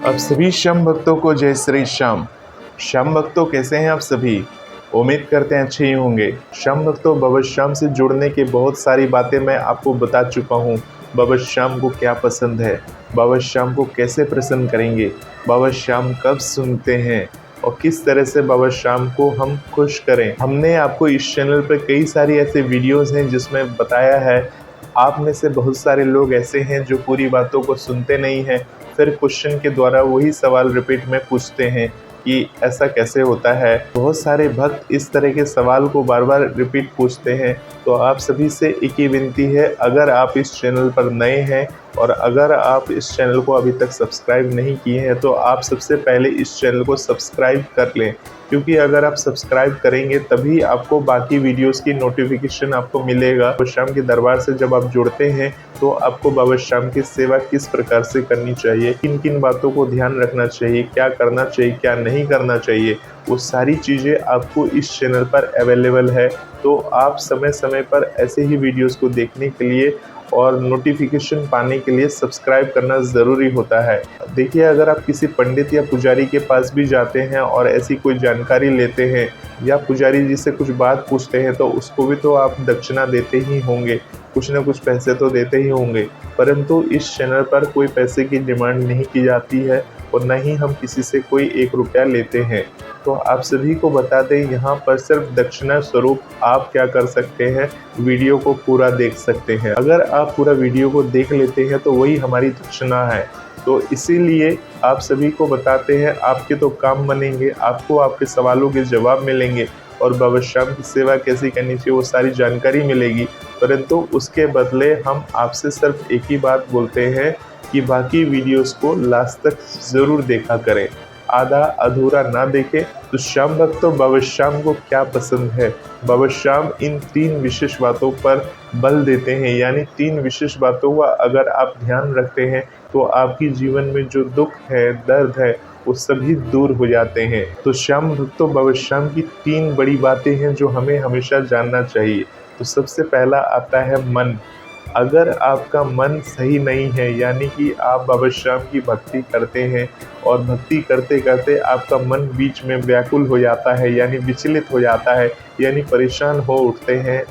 अब सभी श्याम भक्तों को जय श्री श्याम। श्याम भक्तों कैसे हैं आप सभी? उम्मीद करते हैं अच्छे ही होंगे। श्याम भक्तों, बाबा श्याम से जुड़ने की बहुत सारी बातें मैं आपको बता चुका हूँ। बाबा श्याम को क्या पसंद है, बाबा श्याम को कैसे प्रसन्न करेंगे, बाबा श्याम कब सुनते हैं और किस तरह से बाबा श्याम को हम खुश करें। हमने आपको इस चैनल पर कई सारी ऐसे वीडियोस हैं जिसमें बताया है। आप में से बहुत सारे लोग ऐसे हैं जो पूरी बातों को सुनते नहीं हैं, फिर क्वेश्चन के द्वारा वही सवाल रिपीट में पूछते हैं कि ऐसा कैसे होता है। बहुत सारे भक्त इस तरह के सवाल को बार बार रिपीट पूछते हैं। तो आप सभी से एक ही विनती है, अगर आप इस चैनल पर नए हैं और अगर आप इस चैनल को अभी तक सब्सक्राइब नहीं किए हैं तो आप सबसे पहले इस चैनल को सब्सक्राइब कर लें, क्योंकि अगर आप सब्सक्राइब करेंगे तभी आपको बाकी वीडियोस की नोटिफिकेशन आपको मिलेगा। बाबा श्याम के दरबार से जब आप जुड़ते हैं तो आपको बाबा श्याम की सेवा किस प्रकार से करनी चाहिए, किन किन बातों को ध्यान रखना चाहिए, क्या करना चाहिए, क्या नहीं करना चाहिए, वो सारी चीज़ें आपको इस चैनल पर अवेलेबल है। तो आप समय समय पर ऐसे ही वीडियोस को देखने के लिए और नोटिफिकेशन पाने के लिए सब्सक्राइब करना ज़रूरी होता है। देखिए, अगर आप किसी पंडित या पुजारी के पास भी जाते हैं और ऐसी कोई जानकारी लेते हैं या पुजारी जी से कुछ बात पूछते हैं तो उसको भी तो आप दक्षिणा देते ही होंगे, कुछ ना कुछ पैसे तो देते ही होंगे। परंतु इस चैनल पर कोई पैसे की डिमांड नहीं की जाती है और न ही हम किसी से कोई 1 रुपया लेते हैं। तो आप सभी को बता दें, यहाँ पर सिर्फ दक्षिणा स्वरूप आप क्या कर सकते हैं, वीडियो को पूरा देख सकते हैं। अगर आप पूरा वीडियो को देख लेते हैं तो वही हमारी दक्षिणा है। तो इसीलिए आप सभी को बताते हैं, आपके तो काम बनेंगे, आपको आपके सवालों के जवाब मिलेंगे और बाबा श्याम की सेवा कैसी करनी चाहिए वो सारी जानकारी मिलेगी। परंतु उसके बदले हम आपसे सिर्फ एक ही बात बोलते हैं कि बाकी वीडियोस को लास्ट तक ज़रूर देखा करें, आधा अधूरा ना देखें। तो श्याम भक्तों, बाबा श्याम को क्या पसंद है? बाबा श्याम इन 3 विशेष बातों पर बल देते हैं, यानी 3 विशेष बातों का अगर आप ध्यान रखते हैं तो आपकी जीवन में जो दुख है, दर्द है, वो सभी दूर हो जाते हैं। तो श्याम भक्तों, बाबा श्याम की 3 बड़ी बातें हैं जो हमें हमेशा जानना चाहिए। तो सबसे पहला आता है मन। अगर आपका मन सही नहीं है, यानी कि आप बाबा श्याम की भक्ति करते हैं और भक्ति करते करते आपका मन बीच में व्याकुल हो जाता है, यानी विचलित हो जाता है, यानी परेशान हो उठते हैं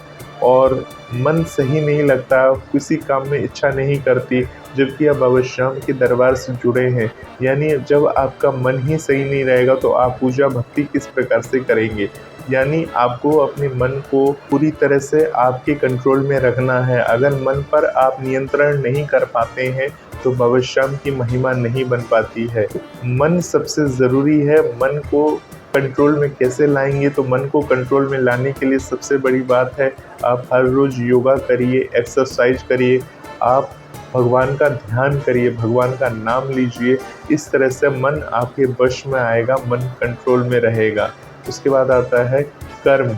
और मन सही नहीं लगता, किसी काम में इच्छा नहीं करती, जबकि आप बाबा श्याम के दरबार से जुड़े हैं, यानी जब आपका मन ही सही नहीं रहेगा तो आप पूजा भक्ति किस प्रकार से करेंगे। यानी आपको अपने मन को पूरी तरह से आपके कंट्रोल में रखना है। अगर मन पर आप नियंत्रण नहीं कर पाते हैं तो बाबा श्याम की महिमा नहीं बन पाती है। मन सबसे ज़रूरी है। मन को कंट्रोल में कैसे लाएंगे? तो मन को कंट्रोल में लाने के लिए सबसे बड़ी बात है, आप हर रोज़ योगा करिए, एक्सरसाइज करिए, आप भगवान का ध्यान करिए, भगवान का नाम लीजिए। इस तरह से मन आपके वश में आएगा, मन कंट्रोल में रहेगा। उसके बाद आता है कर्म,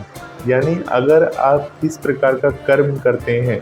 यानी अगर आप किस प्रकार का कर्म करते हैं।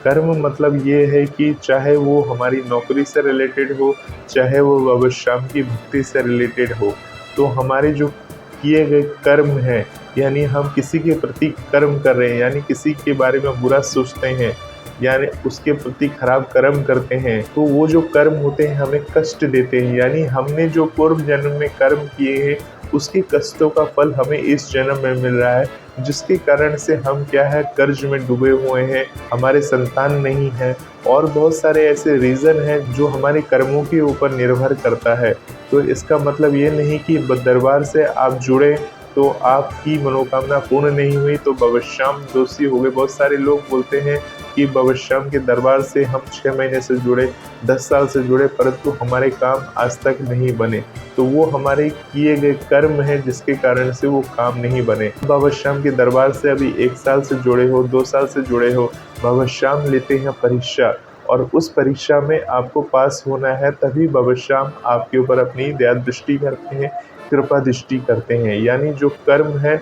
कर्म मतलब ये है कि चाहे वो हमारी नौकरी से रिलेटेड हो, चाहे वो बाबा श्याम की भक्ति से रिलेटेड हो, तो हमारे जो किए गए कर्म हैं, यानी हम किसी के प्रति कर्म कर रहे हैं, यानी किसी के बारे में बुरा सोचते हैं, यानी उसके प्रति खराब कर्म करते हैं, तो वो जो कर्म होते हैं हमें कष्ट देते हैं। यानी हमने जो पूर्व जन्म में कर्म किए हैं उसके कष्टों का फल हमें इस जन्म में मिल रहा है, जिसके कारण से हम क्या है, कर्ज में डूबे हुए हैं, हमारे संतान नहीं है और बहुत सारे ऐसे रीज़न हैं जो हमारे कर्मों के ऊपर निर्भर करता है। तो इसका मतलब ये नहीं कि दरबार से आप जुड़े तो आपकी मनोकामना पूर्ण नहीं हुई तो बाबा श्याम दोषी हो गए। बहुत सारे लोग बोलते हैं कि बाबा श्याम के दरबार से हम 6 महीने से जुड़े, 10 साल से जुड़े, परंतु हमारे काम आज तक नहीं बने। तो वो हमारे किए गए कर्म हैं जिसके कारण से वो काम नहीं बने। बाबा श्याम के दरबार से अभी 1 साल से जुड़े हो, 2 साल से जुड़े हो, बाबा श्याम लेते हैं परीक्षा और उस परीक्षा में आपको पास होना है, तभी बाबा श्याम आपके ऊपर अपनी दया दृष्टि करते हैं, कृपा दृष्टि करते हैं। यानी जो कर्म है,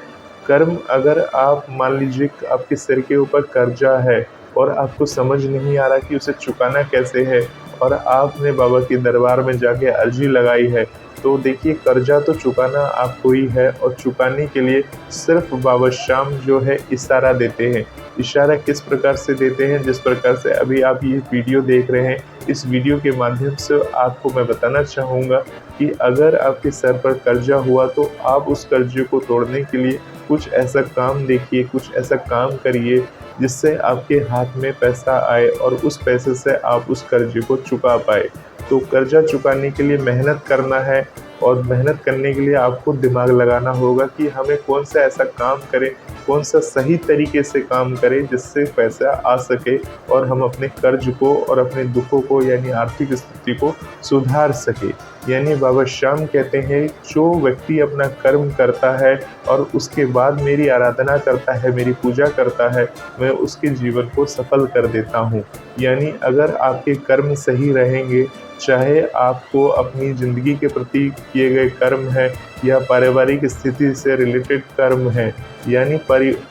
कर्म अगर आप मान लीजिए आपके सिर के ऊपर कर्जा है और आपको समझ नहीं आ रहा कि उसे चुकाना कैसे है, और आपने बाबा के दरबार में जाके अर्जी लगाई है, तो देखिए कर्जा तो चुकाना आपको ही है और चुकाने के लिए सिर्फ बाबा श्याम जो है इशारा देते हैं। इशारा किस प्रकार से देते हैं? जिस प्रकार से अभी आप ये वीडियो देख रहे हैं, इस वीडियो के माध्यम से आपको मैं बताना चाहूँगा कि अगर आपके सर पर कर्जा हुआ तो आप उस कर्जे को तोड़ने के लिए कुछ ऐसा काम देखिए, कुछ ऐसा काम करिए जिससे आपके हाथ में पैसा आए और उस पैसे से आप उस कर्जे को चुका पाए। तो कर्जा चुकाने के लिए मेहनत करना है और मेहनत करने के लिए आपको दिमाग लगाना होगा कि हमें कौन सा ऐसा काम करें, कौन सा सही तरीके से काम करें जिससे पैसा आ सके और हम अपने कर्ज को और अपने दुखों को यानी आर्थिक स्थिति को सुधार सके। यानी बाबा श्याम कहते हैं, जो व्यक्ति अपना कर्म करता है और उसके बाद मेरी आराधना करता है, मेरी पूजा करता है, मैं उसके जीवन को सफल कर देता हूँ। यानी अगर आपके कर्म सही रहेंगे, चाहे आपको अपनी ज़िंदगी के प्रति किए गए कर्म है या पारिवारिक स्थिति से रिलेटेड कर्म है, यानी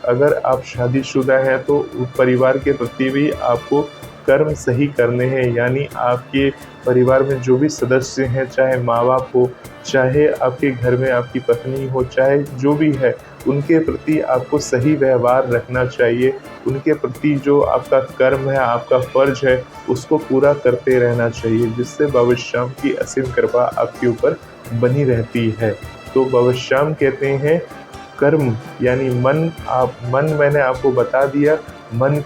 अगर आप शादीशुदा हैं तो परिवार के प्रति भी आपको कर्म सही करने हैं। यानी आपके परिवार में जो भी सदस्य हैं, चाहे माँ-बाप हो, चाहे आपके घर में आपकी पत्नी हो, चाहे जो भी है, उनके प्रति आपको सही व्यवहार रखना चाहिए। उनके प्रति जो आपका कर्म है, आपका फ़र्ज़ है, उसको पूरा करते रहना चाहिए, जिससे बाबा श्याम की असीम कृपा आपके ऊपर बनी रहती है। तो बाबा श्याम कहते हैं, कर्म यानी मन मैंने आपको बता दिया, मन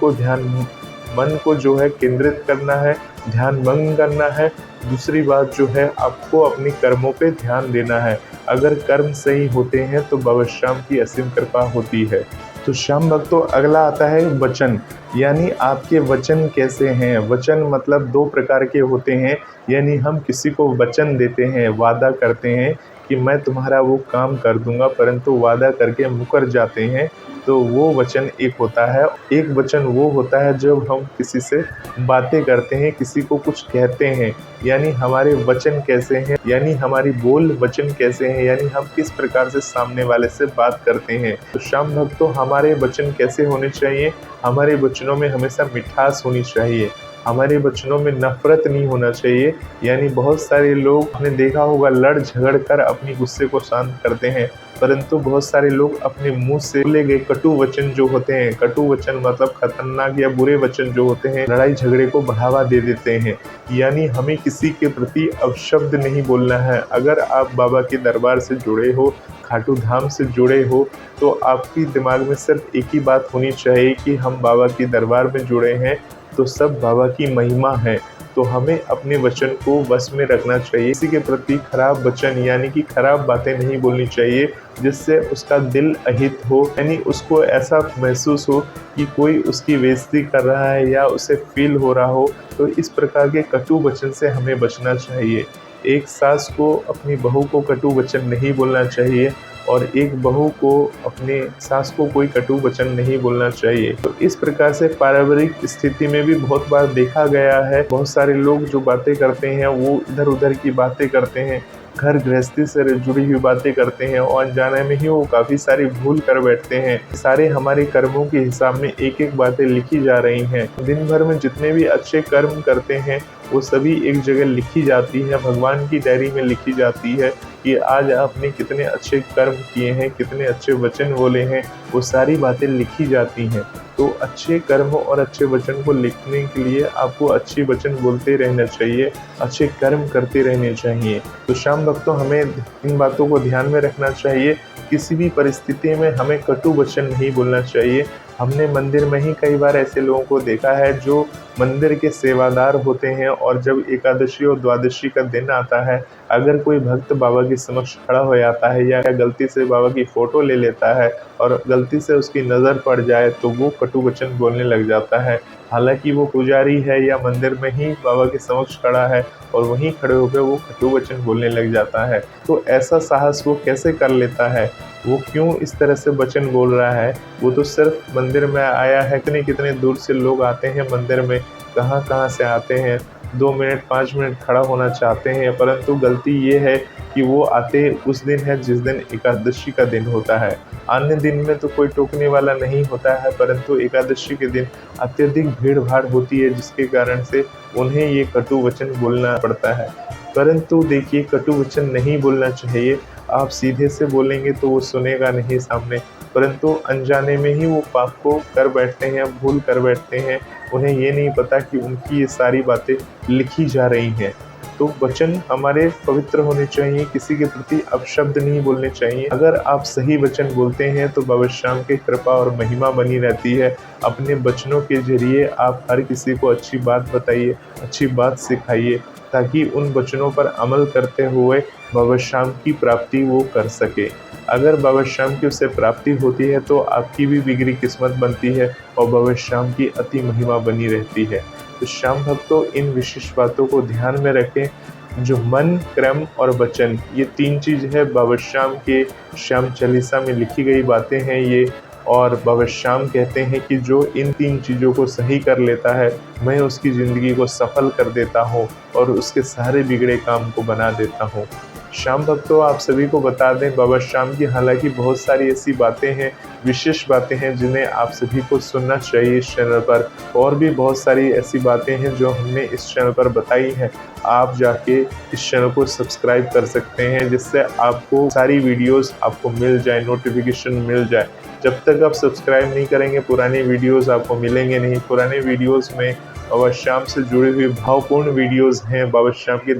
को जो है केंद्रित करना है, ध्यान भंग करना है। दूसरी बात जो है, आपको अपने कर्मों पे ध्यान देना है। अगर कर्म सही होते हैं तो बाबा श्याम की असीम कृपा होती है। तो श्याम भक्तों, अगला आता है वचन, यानी आपके वचन कैसे हैं। वचन मतलब 2 प्रकार के होते हैं, यानी हम किसी को वचन देते हैं, वादा करते हैं कि मैं तुम्हारा वो काम कर दूंगा, परंतु वादा करके मुकर जाते हैं, तो वो वचन एक होता है। एक वचन वो होता है जब हम किसी से बातें करते हैं, किसी को कुछ कहते हैं, यानी हमारे वचन कैसे हैं, यानी हमारी बोल वचन कैसे हैं, यानी हम किस प्रकार से सामने वाले से बात करते हैं। तो श्याम भक्तों, हमारे वचन कैसे होने चाहिए? हमारे वचनों में हमेशा मिठास होनी चाहिए, हमारे वचनों में नफ़रत नहीं होना चाहिए। यानी बहुत सारे लोग, आपने देखा होगा, लड़ झगड़ कर अपनी गुस्से को शांत करते हैं, परंतु बहुत सारे लोग अपने मुंह से बोले गए कटु वचन जो होते हैं, कटु वचन मतलब खतरनाक या बुरे वचन जो होते हैं, लड़ाई झगड़े को बढ़ावा दे देते हैं। यानी हमें किसी के प्रति अपशब्द नहीं बोलना है। अगर आप बाबा के दरबार से जुड़े हो, खाटू धाम से जुड़े हो, तो आपकी दिमाग में सिर्फ एक ही बात होनी चाहिए कि हम बाबा के दरबार में जुड़े हैं तो सब बाबा की महिमा है। तो हमें अपने वचन को बस में रखना चाहिए। किसी के प्रति खराब वचन यानी कि खराब बातें नहीं बोलनी चाहिए जिससे उसका दिल अहित हो, यानी उसको ऐसा महसूस हो कि कोई उसकी बेइज्जती कर रहा है या उसे फील हो रहा हो। तो इस प्रकार के कटु वचन से हमें बचना चाहिए। एक सास को अपनी बहू को कटु वचन नहीं बोलना चाहिए और एक बहू को अपने सास को कोई कटु वचन नहीं बोलना चाहिए। तो इस प्रकार से पारिवारिक स्थिति में भी बहुत बार देखा गया है, बहुत सारे लोग जो बातें करते हैं वो इधर उधर की बातें करते हैं, घर गृहस्थी से जुड़ी हुई बातें करते हैं और अनजाने में ही वो काफ़ी सारी भूल कर बैठते हैं। सारे हमारे कर्मों के हिसाब में एक एक बातें लिखी जा रही हैं। दिन भर में जितने भी अच्छे कर्म करते हैं वो सभी एक जगह लिखी जाती है, भगवान की डायरी में लिखी जाती है कि आज आपने कितने अच्छे कर्म किए हैं, कितने अच्छे वचन बोले हैं, वो सारी बातें लिखी जाती हैं। तो अच्छे कर्म और अच्छे वचन को लिखने के लिए आपको अच्छे वचन बोलते रहना चाहिए, अच्छे कर्म करते रहने चाहिए। तो श्याम भक्तों, हमें इन बातों को ध्यान में रखना चाहिए। किसी भी परिस्थिति में हमें कटु वचन नहीं बोलना चाहिए। हमने मंदिर में ही कई बार ऐसे लोगों को देखा है जो मंदिर के सेवादार होते हैं और जब एकादशी और द्वादशी का दिन आता है, अगर कोई भक्त बाबा के समक्ष खड़ा हो जाता है या गलती से बाबा की फ़ोटो ले लेता है और गलती से उसकी नज़र पड़ जाए तो वो कटु वचन बोलने लग जाता है। हालांकि वो पुजारी है या मंदिर में ही बाबा के समक्ष खड़ा है और वहीं खड़े होकर वो कटु वचन बोलने लग जाता है। तो ऐसा साहस वो कैसे कर लेता है? वो क्यों इस तरह से वचन बोल रहा है? वो तो सिर्फ मंदिर में आया है। कितने कितने दूर से लोग आते हैं मंदिर में, कहाँ कहाँ से आते हैं, 2 मिनट 5 मिनट खड़ा होना चाहते हैं, परंतु गलती ये है कि वो आते उस दिन है जिस दिन एकादशी का दिन होता है। अन्य दिन में तो कोई टोकने वाला नहीं होता है, परंतु एकादशी के दिन अत्यधिक भीड़-भाड़ होती है, जिसके कारण से उन्हें ये कटु वचन बोलना पड़ता है। परंतु देखिए, कटु वचन नहीं बोलना चाहिए। आप सीधे से बोलेंगे तो वो सुनेगा नहीं सामने, परंतु अनजाने में ही वो पाप को कर बैठते हैं, भूल कर बैठते हैं। उन्हें ये नहीं पता कि उनकी ये सारी बातें लिखी जा रही हैं। तो वचन हमारे पवित्र होने चाहिए, किसी के प्रति अपशब्द नहीं बोलने चाहिए। अगर आप सही वचन बोलते हैं तो बाबा श्याम की कृपा और महिमा बनी रहती है। अपने वचनों के ज़रिए आप हर किसी को अच्छी बात बताइए, अच्छी बात सिखाइए, ताकि उन वचनों पर अमल करते हुए बाबा श्याम की प्राप्ति वो कर सके। अगर बाबा श्याम की उससे प्राप्ति होती है तो आपकी भी बिगड़ी किस्मत बनती है और बाबा श्याम की अति महिमा बनी रहती है। तो श्याम भक्तों, इन विशेष बातों को ध्यान में रखें। जो मन, क्रम और वचन, ये 3 चीज़ है बाबा श्याम के श्याम चालीसा में लिखी गई बातें हैं ये। और बाबा श्याम कहते हैं कि जो इन 3 चीज़ों को सही कर लेता है, मैं उसकी ज़िंदगी को सफल कर देता हूँ और उसके सारे बिगड़े काम को बना देता हूँ। श्याम भक्तों, आप सभी को बता दें, बाबा श्याम की हालांकि बहुत सारी ऐसी बातें हैं, विशेष बातें हैं, जिन्हें आप सभी को सुनना चाहिए इस चैनल पर। और भी बहुत सारी ऐसी बातें हैं जो हमने इस चैनल पर बताई हैं। आप जाके इस चैनल को सब्सक्राइब कर सकते हैं, जिससे आपको सारी वीडियोस आपको मिल जाए, नोटिफिकेशन मिल जाए। जब तक आप सब्सक्राइब नहीं करेंगे, पुरानी वीडियोस आपको मिलेंगे नहीं। पुराने वीडियोस में बाबा श्याम से जुड़ी हुई भावपूर्ण वीडियोस हैं, बाबा श्याम के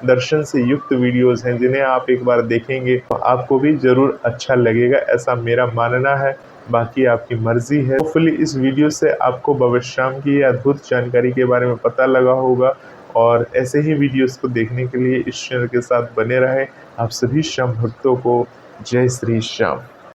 दर्शन से युक्त वीडियोस हैं, जिन्हें आप एक बार देखेंगे तो आपको भी ज़रूर अच्छा लगेगा, ऐसा मेरा मानना है। बाकी आपकी मर्ज़ी है। होपफुली इस वीडियो से आपको बाबा श्याम की अद्भुत जानकारी के बारे में पता लगा होगा, और ऐसे ही वीडियोस को देखने के लिए इस चैनल के साथ बने रहें। आप सभी श्याम भक्तों को जय श्री श्याम।